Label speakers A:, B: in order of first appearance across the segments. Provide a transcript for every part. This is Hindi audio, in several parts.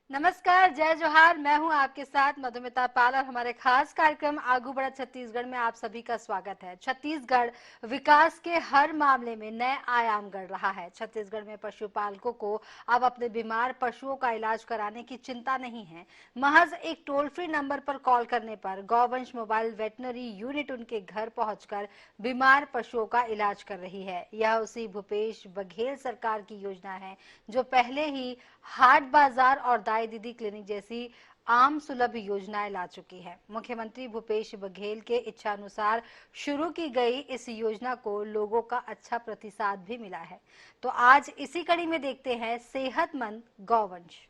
A: नमस्कार, जय जोहार। मैं हूं आपके साथ मधुमिता पाल और हमारे खास कार्यक्रम आगू बढ़त छत्तीसगढ़ में आप सभी का स्वागत है। छत्तीसगढ़ विकास के हर मामले में नए आयाम गढ़ रहा है। छत्तीसगढ़ में पशुपालकों को अब अपने बीमार पशुओं का इलाज कराने की चिंता नहीं है। महज एक टोल फ्री नंबर पर कॉल करने पर गौवंश मोबाइल वेटनरी यूनिट उनके घर पहुंचकर बीमार पशुओं का इलाज कर रही है। यह उसी भूपेश बघेल सरकार की योजना है जो पहले ही हाट बाजार और दाई दीदी क्लिनिक जैसी आम सुलभ योजनाएं ला चुकी है। मुख्यमंत्री भूपेश बघेल के इच्छानुसार शुरू की गई इस योजना को लोगों का अच्छा प्रतिसाद भी मिला है। तो आज इसी कड़ी में देखते हैं सेहतमंद गौवंश।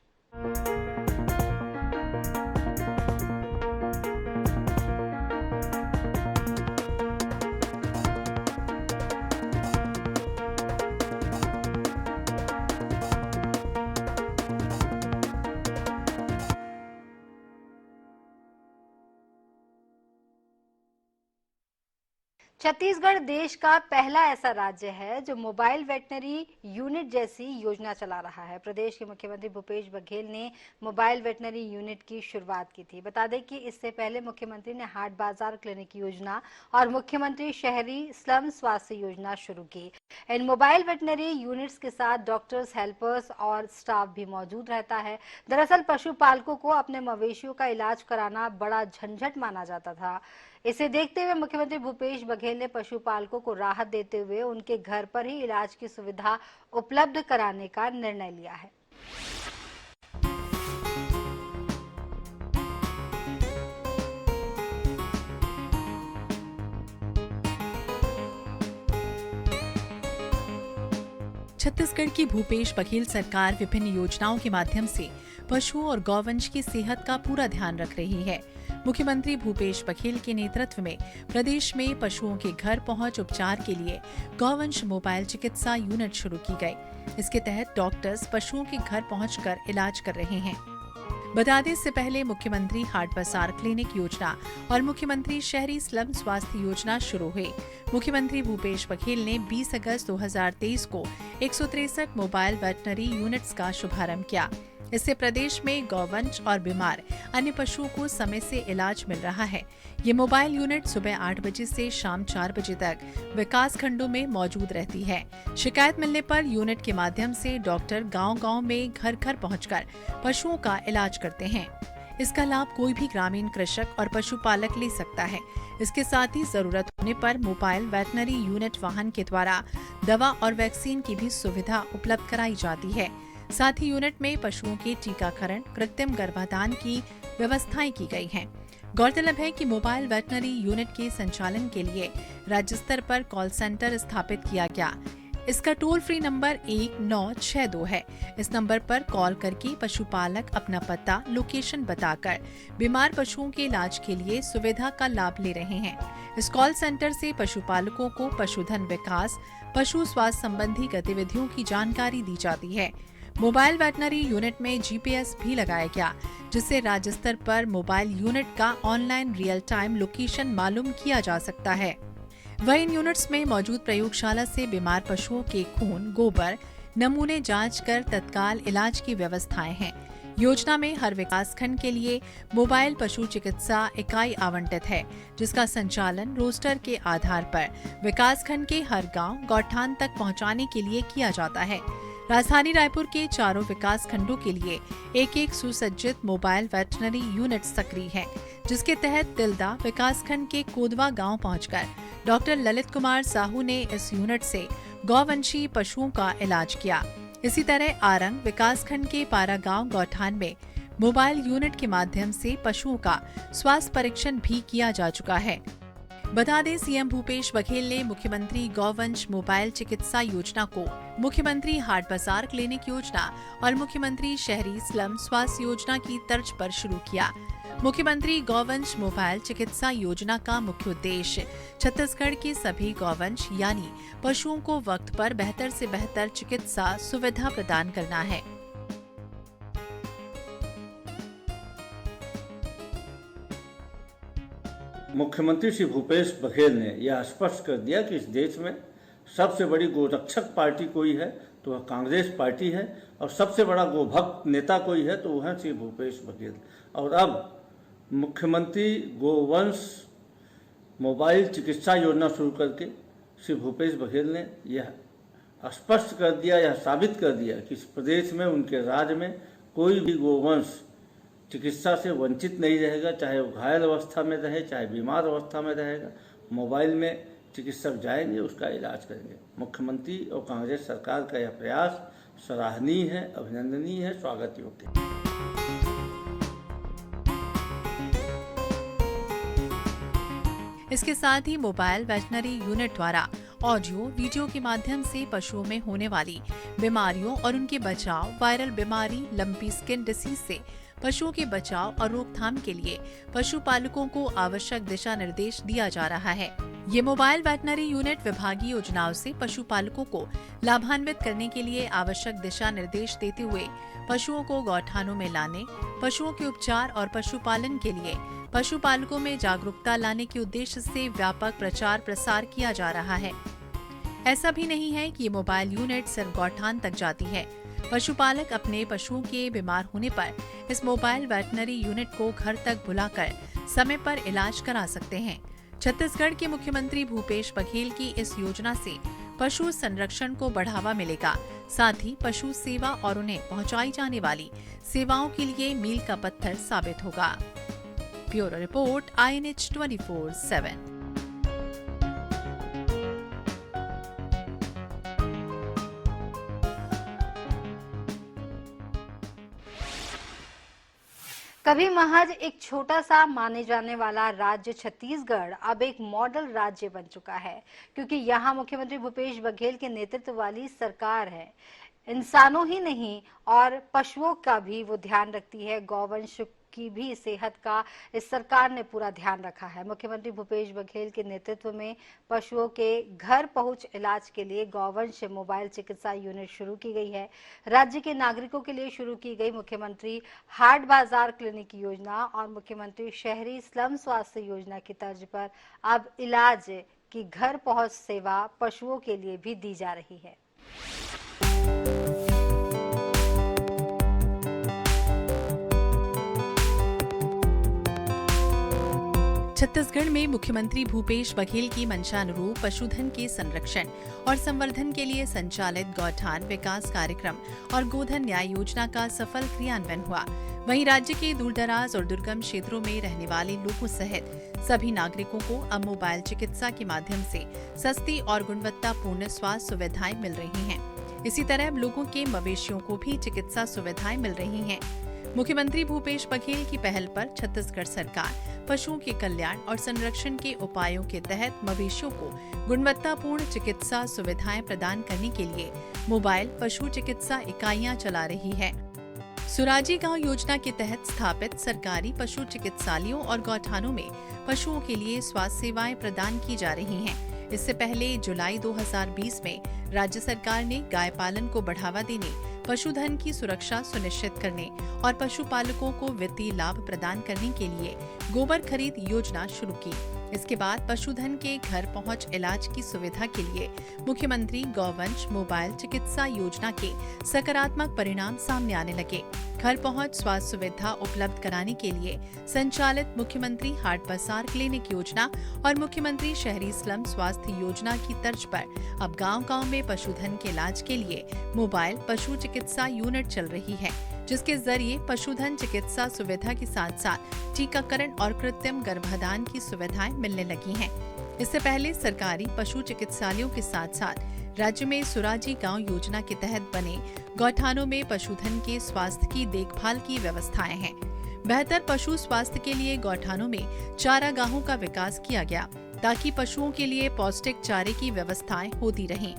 A: छत्तीसगढ़ देश का पहला ऐसा राज्य है जो मोबाइल वेटनरी यूनिट जैसी योजना चला रहा है। प्रदेश के मुख्यमंत्री भूपेश बघेल ने मोबाइल वेटनरी यूनिट की शुरुआत की थी। बता दें कि इससे पहले मुख्यमंत्री ने हाट बाजार क्लिनिक योजना और मुख्यमंत्री शहरी स्लम स्वास्थ्य योजना शुरू की। इन मोबाइल वेटनरी यूनिट्स के साथ डॉक्टर्स, हेल्पर्स और स्टाफ भी मौजूद रहता है। दरअसल पशुपालकों को अपने मवेशियों का इलाज कराना बड़ा झंझट माना जाता था। इसे देखते हुए मुख्यमंत्री भूपेश बघेल ने पशुपालकों को राहत देते हुए उनके घर पर ही इलाज की सुविधा उपलब्ध कराने का निर्णय लिया है।
B: छत्तीसगढ़ की भूपेश बघेल सरकार विभिन्न योजनाओं के माध्यम से पशुओं और गौवंश की सेहत का पूरा ध्यान रख रही है। मुख्यमंत्री भूपेश बघेल के नेतृत्व में प्रदेश में पशुओं के घर पहुंच उपचार के लिए गौवंश मोबाइल चिकित्सा यूनिट शुरू की गई। इसके तहत डॉक्टर्स पशुओं के घर पहुंचकर इलाज कर रहे हैं। बता दें, इससे पहले मुख्यमंत्री हाट बाजार क्लिनिक योजना और मुख्यमंत्री शहरी स्लम स्वास्थ्य योजना शुरू हुई। मुख्यमंत्री भूपेश बघेल ने 20 अगस्त 2023 को 163 मोबाइल वेटनरी यूनिट्स का शुभारंभ किया। इससे प्रदेश में गौवंश और बीमार अन्य पशुओं को समय से इलाज मिल रहा है। ये मोबाइल यूनिट सुबह 8 बजे से शाम 4 बजे तक विकास खंडों में मौजूद रहती है। शिकायत मिलने पर यूनिट के माध्यम से डॉक्टर गांव-गांव में घर घर पहुंचकर पशुओं का इलाज करते हैं। इसका लाभ कोई भी ग्रामीण कृषक और पशुपालक ले सकता है। इसके साथ ही जरूरत होने पर मोबाइल वेटनरी यूनिट वाहन के द्वारा दवा और वैक्सीन की भी सुविधा उपलब्ध कराई जाती है। साथ ही यूनिट में पशुओं के टीकाकरण, कृत्रिम गर्भाधान की व्यवस्थाएं की गई हैं। गौरतलब है कि मोबाइल वेटनरी यूनिट के संचालन के लिए राज्य स्तर पर कॉल सेंटर स्थापित किया गया। इसका टोल फ्री नंबर 1962 है। इस नंबर पर कॉल करके पशुपालक अपना पता, लोकेशन बताकर बीमार पशुओं के इलाज के लिए सुविधा का लाभ ले रहे हैं। इस कॉल सेंटर से पशुपालकों को पशुधन विकास, पशु स्वास्थ्य संबंधी गतिविधियों की जानकारी दी जाती है। मोबाइल वेटनरी यूनिट में जीपीएस भी लगाया गया, जिससे राज्य स्तर पर मोबाइल यूनिट का ऑनलाइन रियल टाइम लोकेशन मालूम किया जा सकता है। वहीं इन यूनिट्स में मौजूद प्रयोगशाला से बीमार पशुओं के खून, गोबर नमूने जांच कर तत्काल इलाज की व्यवस्थाएं हैं। योजना में हर विकासखंड के लिए मोबाइल पशु चिकित्सा इकाई आवंटित है, जिसका संचालन रोस्टर के आधार पर विकासखंड के हर गांव, गौठान तक पहुंचाने के लिए किया जाता है। राजधानी रायपुर के चारों विकास खंडों के लिए एक सुसज्जित मोबाइल वेटनरी यूनिट सक्रिय है, जिसके तहत तिल्दा विकासखंड के कोदवा गांव पहुंचकर डॉक्टर ललित कुमार साहू ने इस यूनिट से गौवंशी पशुओं का इलाज किया। इसी तरह आरंग विकासखंड के पारा गांव गौठान में मोबाइल यूनिट के माध्यम से पशुओं का स्वास्थ्य परीक्षण भी किया जा चुका है। बता दें, सीएम भूपेश बघेल ने मुख्यमंत्री गौवंश मोबाइल चिकित्सा योजना को मुख्यमंत्री हाट बाजार क्लिनिक योजना और मुख्यमंत्री शहरी स्लम स्वास्थ्य योजना की तर्ज पर शुरू किया। मुख्यमंत्री गौवंश मोबाइल चिकित्सा योजना का मुख्य उद्देश्य छत्तीसगढ़ के सभी गौवंश यानी पशुओं को वक्त पर बेहतर से बेहतर चिकित्सा सुविधा प्रदान करना है।
C: मुख्यमंत्री श्री भूपेश बघेल ने यह स्पष्ट कर दिया कि इस देश में सबसे बड़ी गोरक्षक पार्टी कोई है तो वह कांग्रेस पार्टी है, और सबसे बड़ा गोभक्त नेता कोई है तो वह है श्री भूपेश बघेल। और अब मुख्यमंत्री गोवंश मोबाइल चिकित्सा योजना शुरू करके श्री भूपेश बघेल ने यह स्पष्ट कर दिया, यह साबित कर दिया कि इस प्रदेश में, उनके राज्य में कोई भी गोवंश चिकित्सा से वंचित नहीं रहेगा, चाहे वो घायल अवस्था में रहे, चाहे बीमार अवस्था में रहेगा। मोबाइल में चिकित्सक जाएंगे, उसका इलाज करेंगे। मुख्यमंत्री और कांग्रेस सरकार का यह प्रयास सराहनीय है, अभिनंदनीय है, स्वागत योग्य है।
B: इसके साथ ही मोबाइल वेटनरी यूनिट द्वारा ऑडियो वीडियो के माध्यम से पशुओं में होने वाली बीमारियों और उनके बचाव, वायरल बीमारी, लंपी स्किन डिसीज से पशुओं के बचाव और रोकथाम के लिए पशुपालकों को आवश्यक दिशा निर्देश दिया जा रहा है। ये मोबाइल वेटनरी यूनिट विभागीय योजनाओं से पशुपालकों को लाभान्वित करने के लिए आवश्यक दिशा निर्देश देते हुए पशुओं को गौठानों में लाने, पशुओं के उपचार और पशुपालन के लिए पशुपालकों में जागरूकता लाने के उद्देश्य से व्यापक प्रचार प्रसार किया जा रहा है। ऐसा भी नहीं है कि ये मोबाइल यूनिट सिर्फ गौठान तक जाती है। पशुपालक अपने पशुओं के बीमार होने पर इस मोबाइल वेटनरी यूनिट को घर तक बुलाकर समय पर इलाज करा सकते हैं। छत्तीसगढ़ के मुख्यमंत्री भूपेश बघेल की इस योजना से पशु संरक्षण को बढ़ावा मिलेगा, साथ ही पशु सेवा और उन्हें पहुंचाई जाने वाली सेवाओं के लिए मील का पत्थर साबित होगा। Bureau report, INH 24/7।
A: कभी महज एक छोटा सा माने जाने वाला राज्य छत्तीसगढ़ अब एक मॉडल राज्य बन चुका है, क्योंकि यहाँ मुख्यमंत्री भूपेश बघेल के नेतृत्व वाली सरकार है। इंसानों ही नहीं और पशुओं का भी वो ध्यान रखती है। गौवंश की भी सेहत का इस सरकार ने पूरा ध्यान रखा है। मुख्यमंत्री भूपेश बघेल के नेतृत्व में पशुओं के घर पहुंच इलाज के लिए गौवंश मोबाइल चिकित्सा यूनिट शुरू की गई है। राज्य के नागरिकों के लिए शुरू की गई मुख्यमंत्री हाट बाजार क्लिनिक योजना और मुख्यमंत्री शहरी स्लम स्वास्थ्य योजना की तर्ज पर अब इलाज की घर पहुंच सेवा पशुओं के लिए भी दी जा रही है।
B: छत्तीसगढ़ में मुख्यमंत्री भूपेश बघेल की मंशा अनुरूप पशुधन के संरक्षण और संवर्धन के लिए संचालित गौठान विकास कार्यक्रम और गोधन न्याय योजना का सफल क्रियान्वयन हुआ। वहीं राज्य के दूरदराज और दुर्गम क्षेत्रों में रहने वाले लोगों सहित सभी नागरिकों को अब मोबाइल चिकित्सा के माध्यम से सस्ती और गुणवत्तापूर्ण स्वास्थ्य सुविधाएं मिल रही हैं। इसी तरह अब लोगों के मवेशियों को भी चिकित्सा सुविधाएं मिल रही हैं। मुख्यमंत्री भूपेश बघेल की पहल पर छत्तीसगढ़ सरकार पशुओं के कल्याण और संरक्षण के उपायों के तहत मवेशियों को गुणवत्तापूर्ण चिकित्सा सुविधाएं प्रदान करने के लिए मोबाइल पशु चिकित्सा इकाइयां चला रही है। सुराजी गांव योजना के तहत स्थापित सरकारी पशु चिकित्सालयों और गौठानों में पशुओं के लिए स्वास्थ्य सेवाएं प्रदान की जा रही हैं। इससे पहले जुलाई 2020 में राज्य सरकार ने गाय पालन को बढ़ावा देने, पशुधन की सुरक्षा सुनिश्चित करने और पशुपालकों को वित्तीय लाभ प्रदान करने के लिए गोबर खरीद योजना शुरू की। इसके बाद पशुधन के घर पहुंच इलाज की सुविधा के लिए मुख्यमंत्री गौवंश मोबाइल चिकित्सा योजना के सकारात्मक परिणाम सामने आने लगे। घर पहुंच स्वास्थ्य सुविधा उपलब्ध कराने के लिए संचालित मुख्यमंत्री हाट बाजार क्लिनिक योजना और मुख्यमंत्री शहरी स्लम स्वास्थ्य योजना की तर्ज पर अब गांव-गांव में पशुधन के इलाज के लिए मोबाइल पशु चिकित्सा यूनिट चल रही है, जिसके जरिए पशुधन चिकित्सा सुविधा के साथ साथ टीकाकरण और कृत्रिम गर्भाधान की सुविधाएं मिलने लगी हैं। इससे पहले सरकारी पशु चिकित्सालयों के साथ साथ राज्य में सुराजी गांव योजना के तहत बने गौठानों में पशुधन के स्वास्थ्य की देखभाल की व्यवस्थाएं हैं। बेहतर पशु स्वास्थ्य के लिए गौठानों में चारागाहों का विकास किया गया, ताकि पशुओं के लिए पौष्टिक चारे की व्यवस्थाएं होती रहें।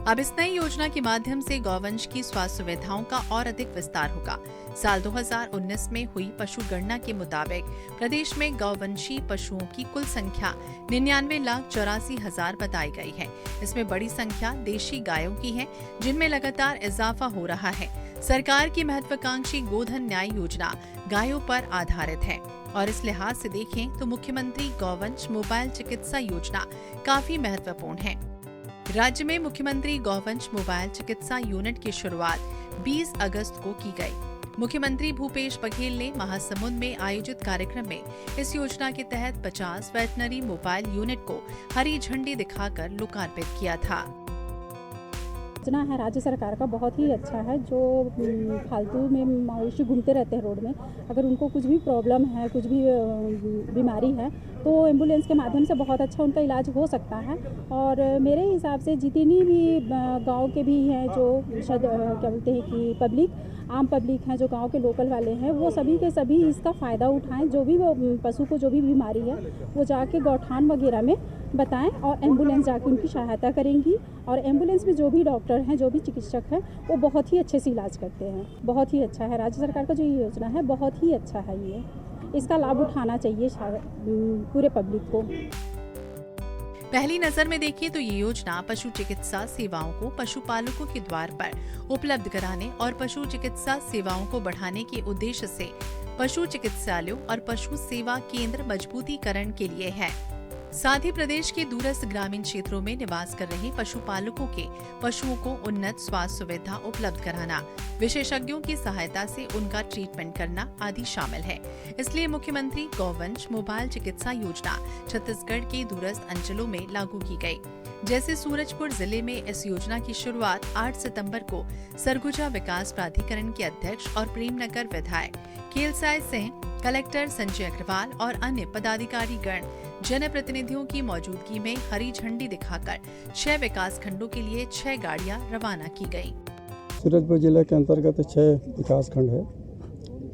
B: अब इस नई योजना के माध्यम से गौवंश की स्वास्थ्य सुविधाओं का और अधिक विस्तार होगा। साल 2019 में हुई पशु गणना के मुताबिक प्रदेश में गौवंशी पशुओं की कुल संख्या 99,84,000 बताई गई है। इसमें बड़ी संख्या देशी गायों की है, जिनमें लगातार इजाफा हो रहा है। सरकार की महत्वाकांक्षी गोधन न्याय योजना गायों पर आधारित है और इस लिहाज से देखें तो मुख्यमंत्री गौवंश मोबाइल चिकित्सा योजना काफी महत्वपूर्ण है। राज्य में मुख्यमंत्री गौवंश मोबाइल चिकित्सा यूनिट की शुरुआत 20 अगस्त को की गई। मुख्यमंत्री भूपेश बघेल ने महासमुंद में आयोजित कार्यक्रम में इस योजना के तहत 50 वेटनरी मोबाइल यूनिट को हरी झंडी दिखाकर लोकार्पित किया था।
D: योजना है राज्य सरकार का, बहुत ही अच्छा है। जो फालतू में मवेशी घूमते रहते हैं रोड में, अगर उनको कुछ भी प्रॉब्लम है, कुछ भी बीमारी है, तो एम्बुलेंस के माध्यम से बहुत अच्छा उनका इलाज हो सकता है। और मेरे हिसाब से जितनी भी गांव के भी हैं जो क्या बोलते हैं कि आम पब्लिक हैं, जो गांव के लोकल वाले हैं, वो सभी के सभी इसका फ़ायदा उठाएं। जो भी पशु को जो भी बीमारी है वो जाके गौठान वगैरह में बताएं और एम्बुलेंस जाके उनकी सहायता करेंगी। और एम्बुलेंस में जो भी डॉक्टर हैं, जो भी चिकित्सक हैं, वो बहुत ही अच्छे से इलाज करते हैं। बहुत ही अच्छा है राज्य सरकार का जो ये योजना है, बहुत ही अच्छा है। ये इसका लाभ उठाना चाहिए पूरे पब्लिक को।
B: पहली नजर में देखिए तो ये योजना पशु चिकित्सा सेवाओं को पशुपालकों के द्वार पर उपलब्ध कराने और पशु चिकित्सा सेवाओं को बढ़ाने के उद्देश्य से पशु चिकित्सालयों और पशु सेवा केंद्र मजबूतीकरण के लिए है। साथ ही प्रदेश के दूरस्थ ग्रामीण क्षेत्रों में निवास कर रहे पशुपालकों के पशुओं को उन्नत स्वास्थ्य सुविधा उपलब्ध कराना, विशेषज्ञों की सहायता से उनका ट्रीटमेंट करना आदि शामिल है। इसलिए मुख्यमंत्री गौवंश मोबाइल चिकित्सा योजना छत्तीसगढ़ के दूरस्थ अंचलों में लागू की गई। जैसे सूरजपुर जिले में इस योजना की शुरुआत 8 सितंबर को सरगुजा विकास प्राधिकरण के अध्यक्ष और प्रेमनगर विधायक केलसाय सिंह, कलेक्टर संजय अग्रवाल और अन्य पदाधिकारी गण जनप्रतिनिधियों की मौजूदगी में हरी झंडी दिखाकर 6 विकास खंडों के लिए 6 गाड़ियां रवाना की गई।
E: सूरजपुर जिले के अंतर्गत 6 विकास खंड है।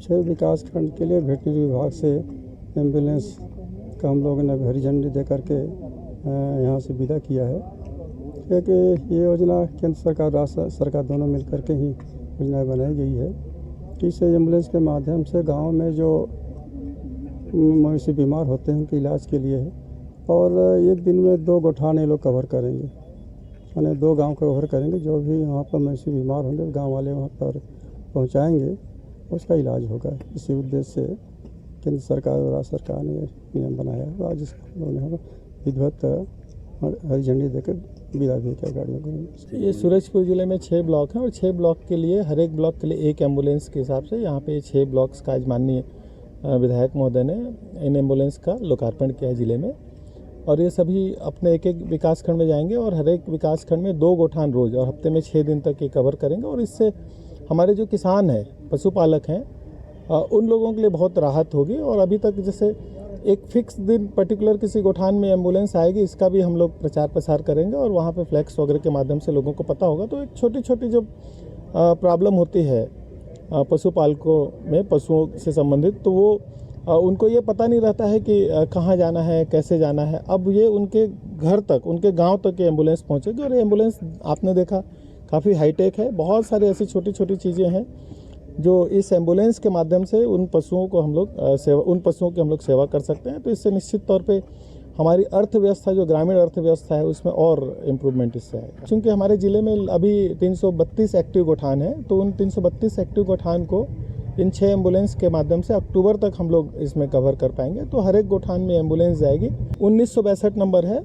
E: 6 विकास खंड के लिए वेटनरी विभाग से एम्बुलेंस का हम लोगों ने हरी झंडी दे करके यहाँ से विदा किया है। क्योंकि ये योजना केंद्र सरकार राज्य सरकार दोनों मिल करके ही योजना बनाई गई है कि इस एम्बुलेंस के माध्यम से गांव में जो मवेशी बीमार होते हैं उनके इलाज के लिए है। और एक दिन में 2 गौठान ये लोग कवर करेंगे, यानी 2 गांव कवर करेंगे। जो भी वहाँ पर मवेशी बीमार होंगे गांव वाले वहाँ पर पहुँचाएंगे, उसका इलाज होगा। इसी उद्देश्य से केंद्र सरकार और राज्य सरकार ने नियम बनाया है। आज उन्होंने विधिवत हरी झंडी देकर विदा भी किया गाड़ियों को।
F: ये सूरजपुर जिले में 6 ब्लॉक हैं और 6 ब्लॉक के लिए हर एक ब्लॉक के लिए 1 एम्बुलेंस के हिसाब से यहाँ पे 6 ब्लॉक्स का आज माननीय विधायक महोदय ने इन एम्बुलेंस का लोकार्पण किया है जिले में। और ये सभी अपने एक विकास खंड में जाएंगे और हर एक विकास खंड में 2 गौठान रोज और हफ्ते में 6 दिन तक ये कवर करेंगे। और इससे हमारे जो किसान हैं, पशुपालक हैं, उन लोगों के लिए बहुत राहत होगी। और अभी तक जैसे एक फिक्स दिन पर्टिकुलर किसी गौठान में एम्बुलेंस आएगी, इसका भी हम लोग प्रचार प्रसार करेंगे और वहाँ पे फ्लैक्स वगैरह के माध्यम से लोगों को पता होगा। तो एक छोटी छोटी जो प्रॉब्लम होती है पशुपालकों में, पशुओं से संबंधित, तो वो उनको ये पता नहीं रहता है कि कहाँ जाना है, कैसे जाना है। अब ये उनके घर तक, उनके गाँव तक ये एम्बुलेंस पहुँचेगी। और ये एम्बुलेंस आपने देखा काफ़ी हाईटेक है। बहुत सारी ऐसी छोटी छोटी चीज़ें हैं जो इस एम्बुलेंस के माध्यम से उन पशुओं की हम लोग सेवा कर सकते हैं। तो इससे निश्चित तौर पे हमारी अर्थव्यवस्था, जो ग्रामीण अर्थव्यवस्था है, उसमें और इम्प्रूवमेंट इससे आएगा। क्योंकि हमारे ज़िले में अभी 332 एक्टिव गौठान है, तो उन 332 एक्टिव गौठान को इन 6 एम्बुलेंस के माध्यम से अक्टूबर तक हम लोग इसमें कवर कर पाएंगे। तो हर एक गौठान में एम्बुलेंस जाएगी। 1962 नंबर है,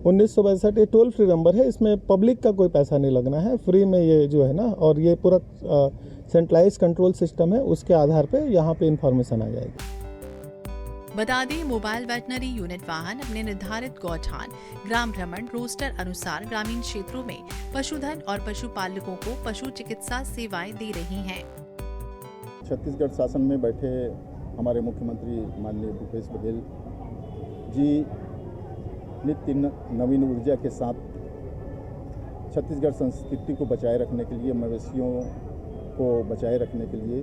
F: 1962 ये टोल फ्री नंबर है। इसमें पब्लिक का कोई पैसा नहीं लगना है, फ्री में ये जो है ना। और ये पूरा सेंट्रलाइज कंट्रोल सिस्टम है, उसके आधार पे यहाँ पे इंफॉर्मेशन आ जाएगी।
B: बता दें, मोबाइल वेटनरी यूनिट वाहन अपने निर्धारित गौठान, ग्राम भ्रमण रोस्टर अनुसार ग्रामीण क्षेत्रों में पशुधन और पशुपालकों को पशु चिकित्सा सेवाएं दे रही हैं।
G: छत्तीसगढ़ शासन में बैठे हमारे मुख्यमंत्री माननीय भूपेश बघेल जी नित्य नवीन ऊर्जा के साथ छत्तीसगढ़ संस्कृति को बचाए रखने के लिए, मवेशियों को बचाए रखने के लिए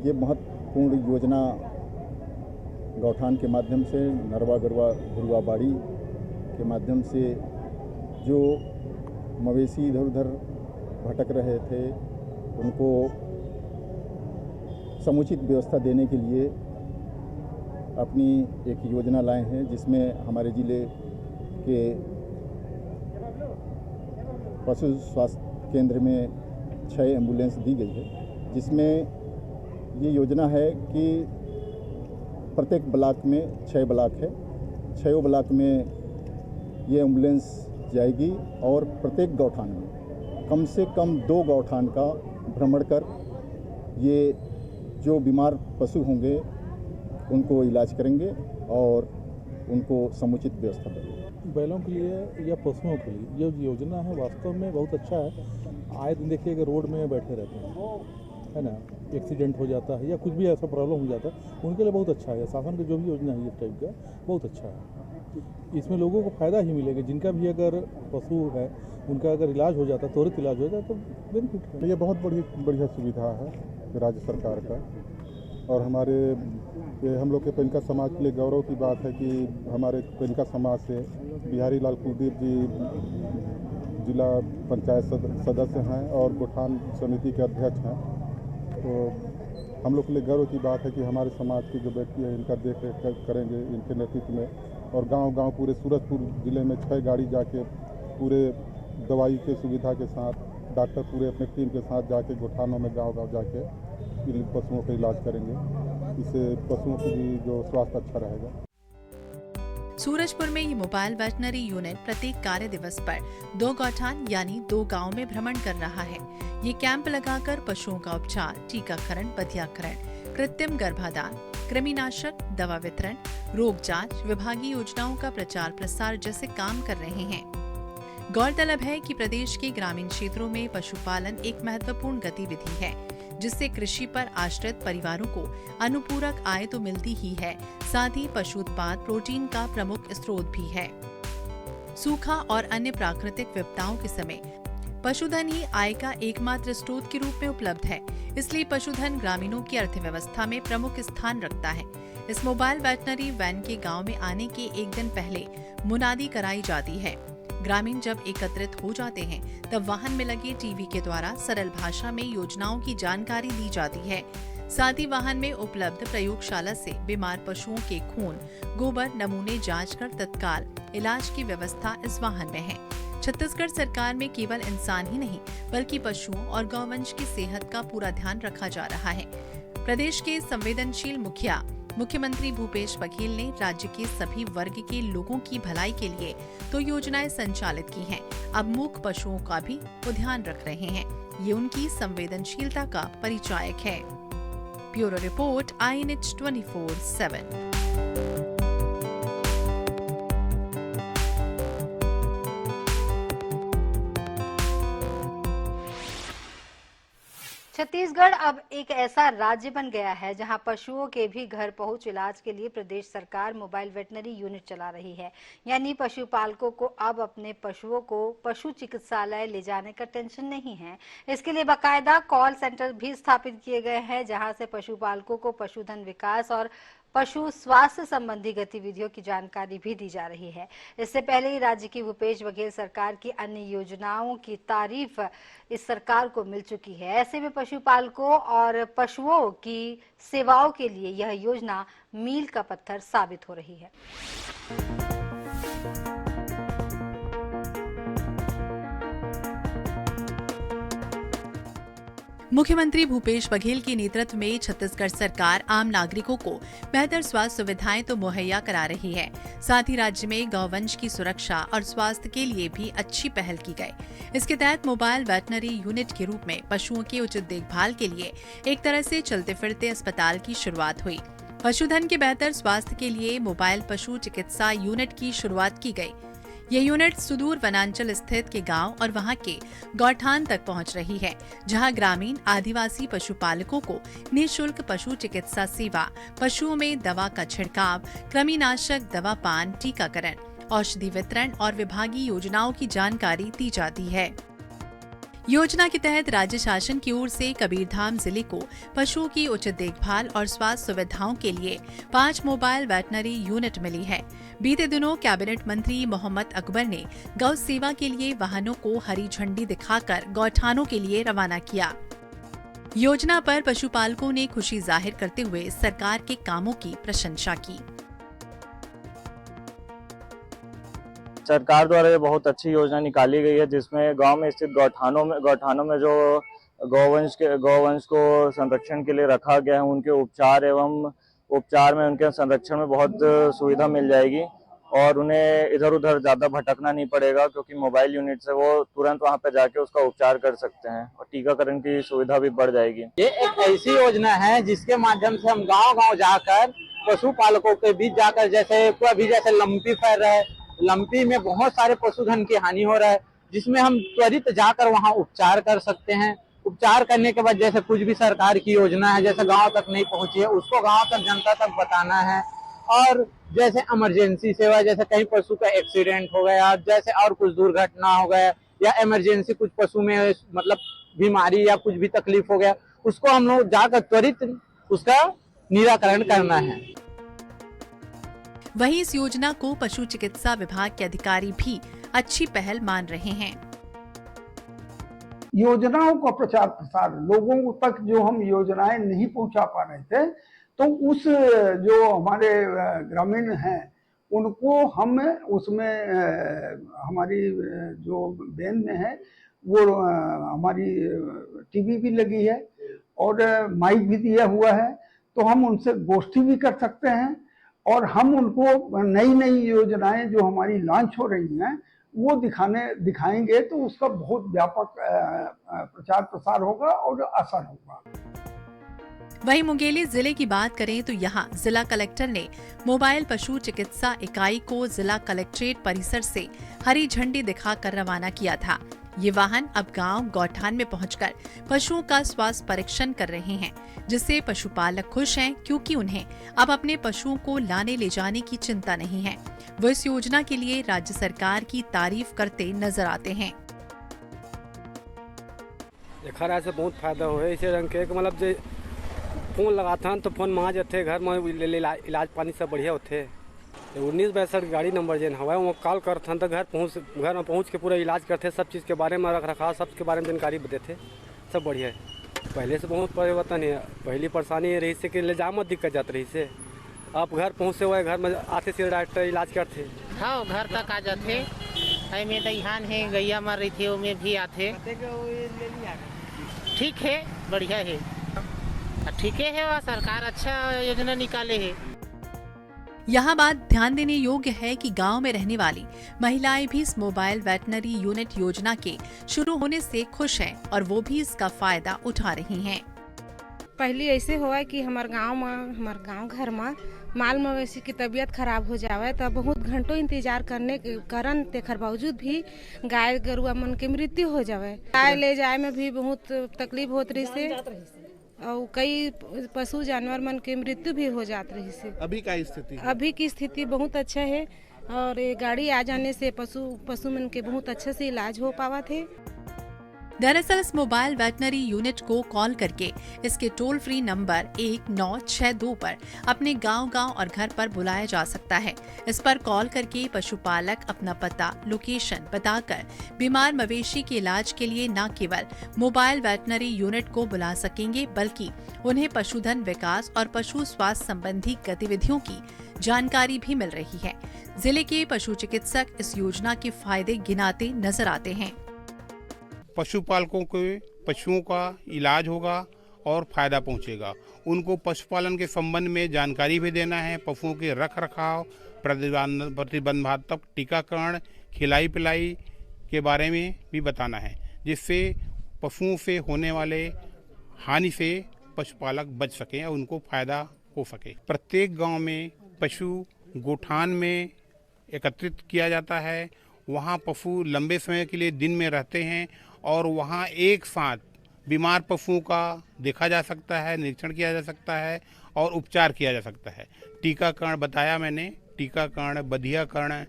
G: ये महत्वपूर्ण योजना गौठान के माध्यम से, नरवा गरवा घुरवा बाड़ी के माध्यम से जो मवेशी इधर उधर भटक रहे थे उनको समुचित व्यवस्था देने के लिए अपनी एक योजना लाए हैं, जिसमें हमारे ज़िले के पशु स्वास्थ्य केंद्र में 6 एम्बुलेंस दी गई है। जिसमें ये योजना है कि प्रत्येक ब्लॉक में 6 ब्लॉक है, 6 ब्लॉक में ये एम्बुलेंस जाएगी और प्रत्येक गौठान में कम से कम 2 गौठान का भ्रमण कर ये जो बीमार पशु होंगे उनको इलाज करेंगे और उनको समुचित व्यवस्था देंगे।
F: बैलों के लिए या पशुओं के लिए ये योजना है वास्तव में बहुत अच्छा है। आए दिन देखिए कि रोड में बैठे रहते हैं, है ना, एक्सीडेंट हो जाता है या कुछ भी ऐसा प्रॉब्लम हो जाता है, उनके लिए बहुत अच्छा है। शासन की जो भी योजना है इस टाइप का बहुत अच्छा है। इसमें लोगों को फ़ायदा ही मिलेगा। जिनका भी अगर पशु है उनका अगर इलाज हो जाता है, त्वरित इलाज हो जाता है, तो बेनिफिट है। ये बहुत बढ़िया सुविधा है राज्य सरकार का। और हमारे हम लोग के पेंका समाज के लिए गौरव की बात है कि हमारे पेंका समाज से बिहारी लाल कुलदीप जी जिला पंचायत सदस्य हैं और गौठान समिति के अध्यक्ष हैं। तो हम लोग के लिए गर्व की बात है कि हमारे समाज के जो व्यक्ति है इनका देख रेख करेंगे इनके नेतृत्व में। और गांव-गांव पूरे सूरजपुर जिले में 6 गाड़ी जाके पूरे दवाई के सुविधा के साथ डॉक्टर पूरे अपने टीम के साथ जाके गौठानों में गांव-गांव जाके इन पशुओं का इलाज करेंगे। इससे पशुओं की भी जो स्वास्थ्य अच्छा रहेगा।
B: सूरजपुर में ये मोबाइल वेटनरी यूनिट प्रत्येक कार्य दिवस पर 2 गौठान यानी 2 गांव में भ्रमण कर रहा है। ये कैंप लगाकर पशुओं का उपचार, टीकाकरण, बधियाकरण, कृत्रिम गर्भाधान, कृमिनाशक, दवा वितरण, रोग जांच, विभागीय योजनाओं का प्रचार प्रसार जैसे काम कर रहे हैं। गौरतलब है कि प्रदेश के ग्रामीण क्षेत्रों में पशुपालन एक महत्वपूर्ण गतिविधि है, जिससे कृषि पर आश्रित परिवारों को अनुपूरक आय तो मिलती ही है, साथ ही पशु उत्पाद प्रोटीन का प्रमुख स्रोत भी है। सूखा और अन्य प्राकृतिक विपदाओं के समय पशुधन ही आय का एकमात्र स्रोत के रूप में उपलब्ध है, इसलिए पशुधन ग्रामीणों की अर्थव्यवस्था में प्रमुख स्थान रखता है। इस मोबाइल वेटनरी वैन के गांव में आने के एक दिन पहले मुनादी कराई जाती है। ग्रामीण जब एकत्रित हो जाते हैं तब वाहन में लगे टीवी के द्वारा सरल भाषा में योजनाओं की जानकारी दी जाती है। साथ ही वाहन में उपलब्ध प्रयोगशाला से बीमार पशुओं के खून, गोबर नमूने जांच कर तत्काल इलाज की व्यवस्था इस वाहन में है। छत्तीसगढ़ सरकार में केवल इंसान ही नहीं बल्कि पशुओं और गौवंश की सेहत का पूरा ध्यान रखा जा रहा है। प्रदेश के संवेदनशील मुखिया मुख्यमंत्री भूपेश बघेल ने राज्य के सभी वर्ग के लोगों की भलाई के लिए तो योजनाएं संचालित की हैं, अब मूक पशुओं का भी वो ध्यान रख रहे हैं। ये उनकी संवेदनशीलता का परिचायक है। Bureau report INH 24/7।
A: छत्तीसगढ़ अब एक ऐसा राज्य बन गया है जहां पशुओं के भी घर पहुंच इलाज के लिए प्रदेश सरकार मोबाइल वेटनरी यूनिट चला रही है। यानी पशुपालकों को अब अपने पशुओं को पशु चिकित्सालय ले जाने का टेंशन नहीं है। इसके लिए बाकायदा कॉल सेंटर भी स्थापित किए गए हैं, जहां से पशुपालकों को पशुधन विकास और पशु स्वास्थ्य संबंधी गतिविधियों की जानकारी भी दी जा रही है। इससे पहले ही राज्य की भूपेश बघेल सरकार की अन्य योजनाओं की तारीफ इस सरकार को मिल चुकी है। ऐसे में पशुपालकों और पशुओं की सेवाओं के लिए यह योजना मील का पत्थर साबित हो रही है।
B: मुख्यमंत्री भूपेश बघेल के नेतृत्व में छत्तीसगढ़ सरकार आम नागरिकों को बेहतर स्वास्थ्य सुविधाएं तो मुहैया करा रही है, साथ ही राज्य में गौवंश की सुरक्षा और स्वास्थ्य के लिए भी अच्छी पहल की गई। इसके तहत मोबाइल वेटनरी यूनिट के रूप में पशुओं की उचित देखभाल के लिए एक तरह से चलते फिरते अस्पताल की शुरुआत हुई। पशुधन के बेहतर स्वास्थ्य के लिए मोबाइल पशु चिकित्सा यूनिट की शुरुआत की गई। ये यूनिट सुदूर वनांचल स्थित के गांव और वहां के गौठान तक पहुंच रही है, जहां ग्रामीण आदिवासी पशुपालकों को निःशुल्क पशु चिकित्सा सेवा, पशुओं में दवा का छिड़काव, कृमिनाशक दवा पान, टीकाकरण, औषधि वितरण और विभागीय योजनाओं की जानकारी दी जाती है। योजना के तहत राज्य शासन की ओर से कबीरधाम जिले को पशुओं की उचित देखभाल और स्वास्थ्य सुविधाओं के लिए 5 मोबाइल वेटनरी यूनिट मिली है। बीते दिनों कैबिनेट मंत्री मोहम्मद अकबर ने गौ सेवा के लिए वाहनों को हरी झंडी दिखाकर गौठानों के लिए रवाना किया। योजना पर पशुपालकों ने खुशी जाहिर करते हुए सरकार के कामों की प्रशंसा की।
H: सरकार द्वारा ये बहुत अच्छी योजना निकाली गई है, जिसमें गांव में स्थित गौठानों में जो गौवंश को संरक्षण के लिए रखा गया है, उनके उपचार में उनके संरक्षण में बहुत सुविधा मिल जाएगी। और उन्हें इधर उधर ज़्यादा भटकना नहीं पड़ेगा, क्योंकि मोबाइल यूनिट से वो तुरंत वहाँ पे जाके उसका उपचार कर सकते हैं और टीकाकरण की सुविधा भी बढ़ जाएगी।
I: ये एक ऐसी योजना है जिसके माध्यम से हम गांव-गांव जाकर पशुपालकों के बीच जाकर, जैसे लंपी फैल रहा है, लंपी में बहुत सारे पशुधन की हानि हो रहा है, जिसमें हम त्वरित जाकर वहां उपचार कर सकते हैं। उपचार करने के बाद जैसे कुछ भी सरकार की योजना है, जैसे गांव तक नहीं पहुंची है, उसको गांव तक, जनता तक बताना है। और जैसे इमरजेंसी सेवा, जैसे कहीं पशु का एक्सीडेंट हो गया, जैसे और कुछ दुर्घटना हो गया, या इमरजेंसी कुछ पशु में मतलब बीमारी या कुछ भी तकलीफ हो गया, उसको हम लोग जाकर त्वरित उसका निराकरण करना है।
B: वहीं इस योजना को पशु चिकित्सा विभाग के अधिकारी भी अच्छी पहल मान रहे हैं।
J: योजनाओं का प्रचार प्रसार, लोगों तक जो हम योजनाएं नहीं पहुंचा पा रहे थे, तो उस जो हमारे ग्रामीण हैं उनको हम उसमें हमारी जो बेन में है वो हमारी टीवी भी लगी है और माइक भी दिया हुआ है, तो हम उनसे गोष्ठी भी कर सकते हैं और हम उनको नई नई योजनाएं जो हमारी लॉन्च हो रही हैं वो दिखाएंगे, तो उसका बहुत व्यापक प्रचार प्रसार होगा और असर होगा।
B: वहीं मुंगेली जिले की बात करें तो यहाँ जिला कलेक्टर ने मोबाइल पशु चिकित्सा इकाई को जिला कलेक्ट्रेट परिसर से हरी झंडी दिखाकर रवाना किया था। ये वाहन अब गांव गौठान में पहुंचकर पशुओं का स्वास्थ्य परीक्षण कर रहे हैं, जिससे पशुपालक खुश हैं, क्योंकि उन्हें अब अपने पशुओं को लाने ले जाने की चिंता नहीं है। वो इस योजना के लिए राज्य सरकार की तारीफ करते नजर आते हैं।
K: खरा से बहुत फायदा हो है, इसे रंग के मतलब जो फोन लगाता तो फोन माँ जाते घर में इलाज पानी सब बढ़िया होते। 1962 गाड़ी नंबर जेन हवा वो कॉल करते तो घर में पहुँच के पूरा इलाज करते, सब चीज़ के बारे में रख रखाव सब के बारे में जानकारी देते, सब बढ़िया है। पहले से बहुत परिवर्तन है। पहली परेशानी रही से कि ले जा मत दिक्कत जाती रही से, आप घर पहुँचे हुए घर में आते से डॉक्टर इलाज करते।
L: हाँ, घर तक आ जाते। में दईहान है, गैया मर रही थी, उनमें भी आते। ठीक है, बढ़िया है, ठीक है। वह सरकार अच्छा योजना निकाले है।
B: यहाँ बात ध्यान देने योग्य है कि गांव में रहने वाली महिलाएं भी इस मोबाइल वेटनरी यूनिट योजना के शुरू होने से खुश हैं और वो भी इसका फायदा उठा रही हैं।
M: पहले ऐसे हुआ कि हमारे गांव घर में माल मवेशी की तबीयत खराब हो जावे तो बहुत घंटों इंतजार करने के कारण तेखर बावजूद भी गाय गरुआ मन के मृत्यु हो जावे। गाय ले जाए में भी बहुत तकलीफ होत रही से और कई पशु जानवर मन के मृत्यु भी हो जात रही से। अभी की स्थिति बहुत अच्छा है और ये गाड़ी आ जाने से पशु मन के बहुत अच्छे से इलाज हो पावा थे।
B: दरअसल इस मोबाइल वेटनरी यूनिट को कॉल करके इसके टोल फ्री नंबर 1962 पर अपने गांव और घर पर बुलाया जा सकता है। इस पर कॉल करके पशुपालक अपना पता, लोकेशन बताकर बीमार मवेशी के इलाज के लिए न केवल मोबाइल वेटनरी यूनिट को बुला सकेंगे, बल्कि उन्हें पशुधन विकास और पशु स्वास्थ्य संबंधी गतिविधियों की जानकारी भी मिल रही है। जिले के पशु चिकित्सक इस योजना के फायदे गिनाते नजर आते हैं।
N: पशुपालकों के पशुओं का इलाज होगा और फायदा पहुंचेगा। उनको पशुपालन के संबंध में जानकारी भी देना है, पशुओं के रख रखाव, प्रतिबंधात्मक टीकाकरण, खिलाई पिलाई के बारे में भी बताना है, जिससे पशुओं से होने वाले हानि से पशुपालक बच सकें और उनको फायदा हो सके। प्रत्येक गांव में पशु गोठान में एकत्रित किया जाता है। वहां पशु लंबे समय के लिए दिन में रहते हैं और वहाँ एक साथ बीमार पशुओं का देखा जा सकता है, निरीक्षण किया जा सकता है और उपचार किया जा सकता है। टीकाकरण बताया मैंने, टीकाकरण, बधियाकरण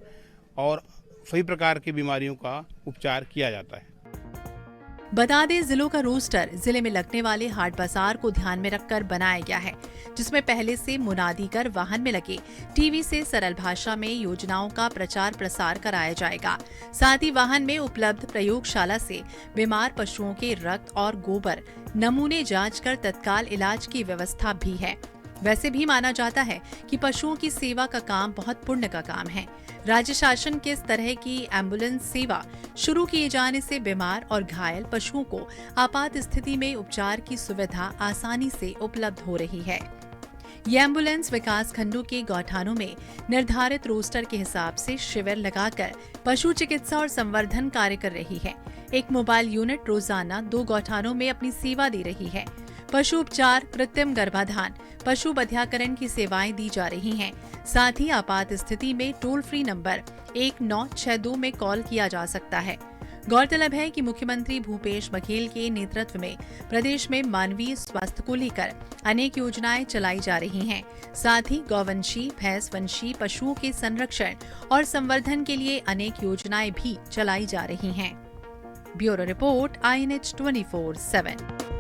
N: और सभी प्रकार की बीमारियों का उपचार किया जाता है।
B: बता दें, जिलों का रोस्टर जिले में लगने वाले हाट बाजार को ध्यान में रखकर बनाया गया है, जिसमें पहले से मुनादी कर वाहन में लगे टीवी से सरल भाषा में योजनाओं का प्रचार प्रसार कराया जाएगा। साथ ही वाहन में उपलब्ध प्रयोगशाला से बीमार पशुओं के रक्त और गोबर नमूने जांच कर तत्काल इलाज की व्यवस्था भी है। वैसे भी माना जाता है कि पशुओं की सेवा का काम बहुत पुण्य का काम है। राज्य शासन के इस तरह की एम्बुलेंस सेवा शुरू किए जाने से बीमार और घायल पशुओं को आपात स्थिति में उपचार की सुविधा आसानी से उपलब्ध हो रही है। ये एम्बुलेंस विकास खंडों के गौठानों में निर्धारित रोस्टर के हिसाब से शिविर लगाकर पशु चिकित्सा और संवर्धन कार्य कर रही है। एक मोबाइल यूनिट रोजाना 2 गौठानों में अपनी सेवा दे रही है। पशु उपचार, कृत्रिम गर्भाधान, पशु बधियाकरण की सेवाएं दी जा रही हैं। साथ ही आपात स्थिति में टोल फ्री नंबर 1962 में कॉल किया जा सकता है। गौरतलब है कि मुख्यमंत्री भूपेश बघेल के नेतृत्व में प्रदेश में मानवीय स्वास्थ्य को लेकर अनेक योजनाएं चलाई जा रही हैं। साथ ही गौवंशी, भैंसवंशी पशुओं के संरक्षण और संवर्धन के लिए अनेक योजनाएं भी चलाई जा रही हैं। Bureau report, INH 24/7।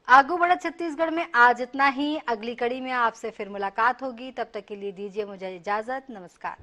A: आगू बढ़ा छत्तीसगढ़ में आज इतना ही। अगली कड़ी में आपसे फिर मुलाकात होगी। तब तक के लिए दीजिए मुझे इजाजत। नमस्कार।